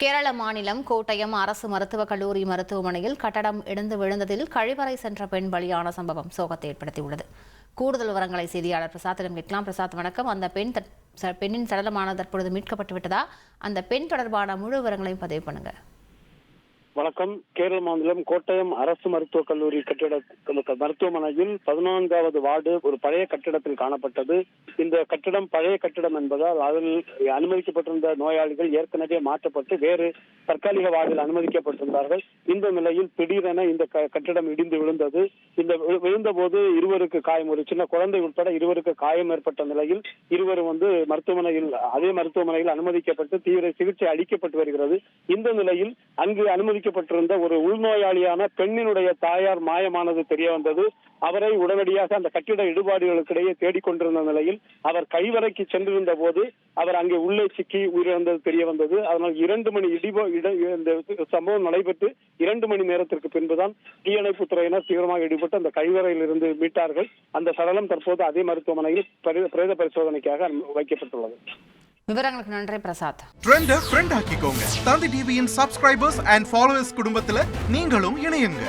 கேரள மாநிலம் கோட்டயம் அரசு மருத்துவக் கல்லூரி மருத்துவமனையில் கட்டடம் இடிந்து விழுந்ததில் கழிவறை சென்ற பெண் பலியான சம்பவம் சோகத்தை ஏற்படுத்தியுள்ளது. கூடுதல் விவரங்களை செய்தியாளர் பிரசாத்திடம் கேட்கலாம். பிரசாத், வணக்கம். அந்த பெண்ணின் சடலமானது தற்பொழுது மீட்கப்பட்டு விட்டதா? அந்த பெண் தொடர்பான முழு விவரங்களையும் பதிவு பண்ணுங்க. வணக்கம். கேரள மாநிலம் கோட்டயம் அரசு மருத்துவக் கல்லூரி மருத்துவமனையில் 14வது வார்டு ஒரு பழைய கட்டிடத்தில் காணப்பட்டது. இந்த கட்டிடம் பழைய கட்டிடம் என்பதால் அதில் அனுமதிக்கப்பட்டிருந்த நோயாளிகள் ஏற்கனவே மாற்றப்பட்டு வேறு தற்காலிக வார்டில் அனுமதிக்கப்பட்டிருந்தார்கள். இந்த நிலையில் திடீரென இந்த கட்டிடம் இடிந்து விழுந்தது. இந்த விழுந்த போது இருவருக்கு காயம், ஒரு சின்ன குழந்தை உட்பட இருவருக்கு காயம் ஏற்பட்ட நிலையில் இருவரும் அதே மருத்துவமனையில் அனுமதிக்கப்பட்டு தீவிர சிகிச்சை அளிக்கப்பட்டு வருகிறது. இந்த நிலையில் அங்கு அனுமதிக்கப்பட்டிருந்த ஒரு உள்நோயாளியான பெண்ணினுடைய தாயார் மாயமானது தெரிய வந்தது. அவரை உடனடியாக அந்த கட்டிட இடுபாடுகளுக்கிடையே தேடிக்கொண்டிருந்த நிலையில் அவர் கைவரைக்கு சென்றிருந்த போது அவர் அங்கே உள்ளே சிக்கி உயிரிழந்தது தெரிய வந்தது. அதனால் 2 மணி இந்த சம்பவம் நடைபெற்று 2 மணி நேரத்திற்கு பின்புதான் தீயணைப்பு துறையினர் தீவிரமாக ஈடுபட்டு அந்த கழிவறையில் இருந்து மீட்டார்கள். அந்த சடலம் தற்போது அதே மருத்துவமனையில் பிரேத பரிசோதனைக்காக வைக்கப்பட்டுள்ளது. விவரங்களுக்கு நன்றி பிரசாத். ட்ரெண்ட ஃப்ரெண்ட் ஆக்கிக்கோங்க. தந்தி டிவியின் சப்ஸ்கிரைபர்ஸ் அண்ட் ஃபாலோவர்ஸ் குடும்பத்துல நீங்களும் இணையுங்க.